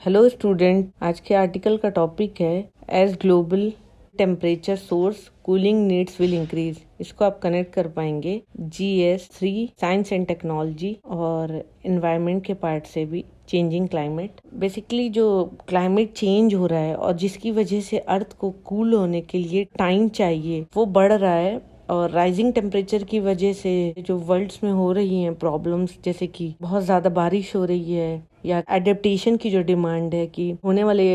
Hello student, आज के article का टॉपिक है as global temperature soars cooling needs will increase. इसको आप कनेक्ट कर पाएंगे GS3 साइंस एंड टेक्नोलॉजी और एनवायरनमेंट के पार्ट से भी। चेंजिंग क्लाइमेट, बेसिकली जो क्लाइमेट चेंज हो रहा है और जिसकी वजह से अर्थ को कूल होने के लिए टाइम चाहिए, वो बढ़ रहा है। और राइजिंग टेम्परेचर की वजह से जो वर्ल्ड्स में हो रही हैं प्रॉब्लम्स, जैसे कि बहुत ज़्यादा बारिश हो रही है, या एडेप्टेशन की जो डिमांड है कि होने वाले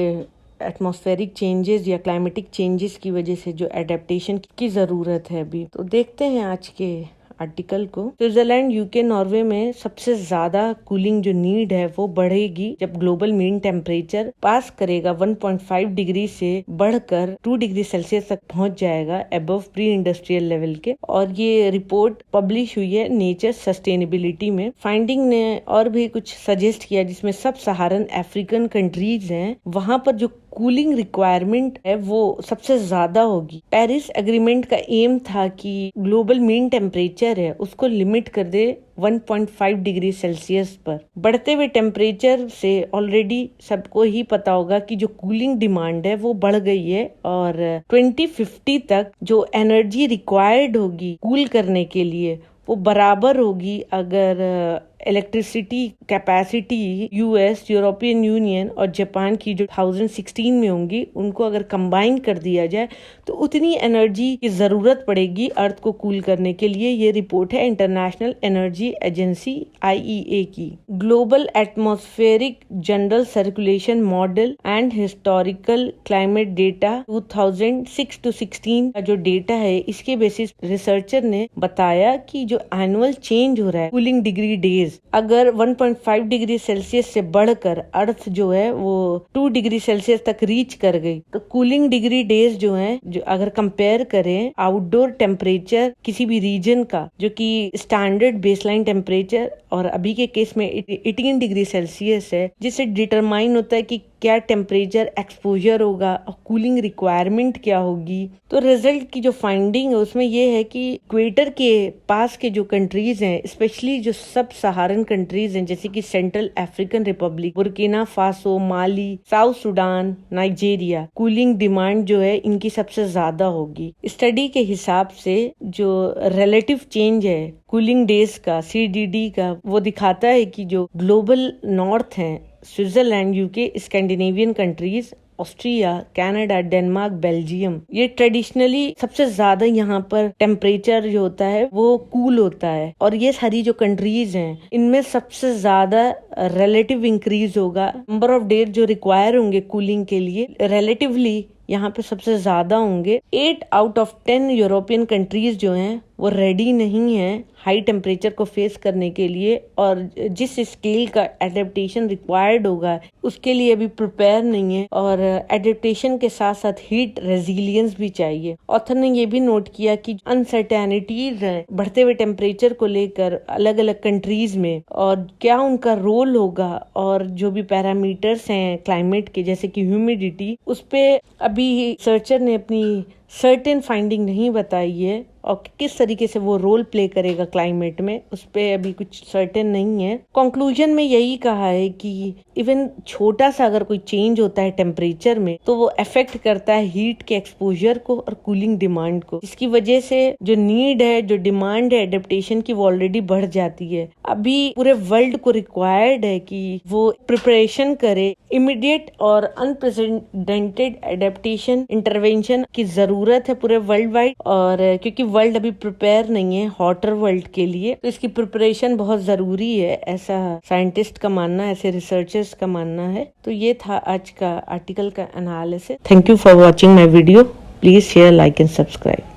एटमॉस्फेरिक चेंजेस या क्लाइमेटिक चेंजेस की वजह से जो एडेप्टेशन की ज़रूरत है अभी। तो देखते हैं आज के आर्टिकल को। स्विट्जरलैंड, यूके, नॉर्वे में सबसे ज्यादा कूलिंग जो नीड है वो बढ़ेगी जब ग्लोबल मीन टेम्परेचर पास करेगा 1.5 डिग्री से बढ़कर 2 डिग्री सेल्सियस तक पहुंच जाएगा अबव प्री इंडस्ट्रियल लेवल के। और ये रिपोर्ट पब्लिश हुई है नेचर सस्टेनेबिलिटी में। फाइंडिंग ने और भी कुछ सजेस्ट किया, जिसमें सब सहारन अफ्रीकन कंट्रीज हैं, वहां पर जो कूलिंग रिक्वायरमेंट है वो सबसे ज्यादा होगी। पेरिस एग्रीमेंट का एम था कि ग्लोबल मीन टेम्परेचर है उसको लिमिट कर दे 1.5 डिग्री सेल्सियस पर। बढ़ते हुए टेम्परेचर से ऑलरेडी सबको ही पता होगा कि जो कूलिंग डिमांड है वो बढ़ गई है, और 2050 तक जो एनर्जी रिक्वायर्ड होगी कूल करने के लिए वो बराबर होगी अगर electricity capacity US, European union और जापान की जो 2016 में होंगी, उनको अगर कंबाइन कर दिया जाए तो उतनी एनर्जी की जरूरत पड़ेगी अर्थ को कूल करने के लिए। ये रिपोर्ट है इंटरनेशनल एनर्जी एजेंसी IEA की। Global atmospheric general circulation model and historical climate data 2006 to 16 का जो डेटा है, इसके बेसिस रिसर्चर ने बताया कि जो एनुअल चेंज हो रहा है कूलिंग डिग्री डेज, अगर 1.5 डिग्री सेल्सियस से बढ़कर अर्थ जो है वो 2 डिग्री सेल्सियस तक रीच कर गई, तो कूलिंग डिग्री डेज जो है, जो अगर कंपेयर करें आउटडोर टेम्परेचर किसी भी रीजन का, जो कि स्टैंडर्ड बेसलाइन टेम्परेचर और अभी के केस में 18 डिग्री सेल्सियस है, जिससे डिटरमाइन होता है कि क्या टेम्परेचर एक्सपोजर होगा और कूलिंग रिक्वायरमेंट क्या होगी। तो रिजल्ट की जो फाइंडिंग है उसमें ये है कि इक्वेटर के पास के जो कंट्रीज हैं, स्पेशली जो सब सहारन कंट्रीज हैं, जैसे कि central African republic, Burkina Faso, Mali, South Sudan, Nigeria, cooling demand जो है इनकी सबसे ज्यादा होगी। स्टडी के हिसाब से जो रिलेटिव चेंज है कूलिंग डेज का, CDD का, वो दिखाता है कि जो ग्लोबल नॉर्थ है, Switzerland, UK, Scandinavian countries, Austria, Canada, Denmark, Belgium, ये ट्रेडिशनली सबसे ज्यादा यहाँ पर टेम्परेचर जो होता है वो कूल होता है। और ये सारी जो कंट्रीज हैं इनमें सबसे ज्यादा रिलेटिव इंक्रीज होगा। नंबर ऑफ डेज जो रिक्वायर होंगे कूलिंग के लिए रिलेटिवली यहाँ पे सबसे ज्यादा होंगे। 8 आउट ऑफ 10 यूरोपियन कंट्रीज जो हैं वो रेडी नहीं है हाई टेम्परेचर को फेस करने के लिए, और जिस स्केल का एडेप्टेशन रिक्वायर्ड होगा उसके लिए अभी प्रिपेयर नहीं है। और एडेप्टेशन के साथ साथ हीट रेजिलियंस भी चाहिए। ऑथर ने ये भी नोट किया कि अनसर्टेनिटीज है बढ़ते हुए टेम्परेचर को लेकर अलग अलग कंट्रीज में, और क्या उनका रोल होगा, और जो भी पैरामीटर्स हैं क्लाइमेट के, जैसे कि ह्यूमिडिटी, उस पे अभी रिसर्चर ने अपनी सर्टेन फाइंडिंग नहीं बताई है, और किस तरीके से वो रोल प्ले करेगा क्लाइमेट में, उस पे अभी कुछ सर्टेन नहीं है। कंक्लूजन में यही कहा है कि इवन छोटा सा अगर कोई चेंज होता है टेम्परेचर में तो वो अफेक्ट करता है हीट के एक्सपोजर को और कूलिंग डिमांड को, जिसकी वजह से जो नीड है, जो डिमांड है एडेप्टेशन की, वो ऑलरेडी बढ़ जाती है। अभी पूरे वर्ल्ड को रिक्वायर्ड है कि वो प्रिपरेशन करे। इमीडिएट और अनप्रेसिडेंटेड एडेप्टेशन इंटरवेंशन की जरूरत है पूरे वर्ल्ड वाइड, और क्योंकि वर्ल्ड अभी प्रिपेयर नहीं है हॉटर वर्ल्ड के लिए, तो इसकी प्रिपरेशन बहुत जरूरी है, ऐसा साइंटिस्ट का मानना है, ऐसे रिसर्चर्स का मानना है। तो ये था आज का आर्टिकल का analysis. Thank you for watching my video. Please share, like and subscribe.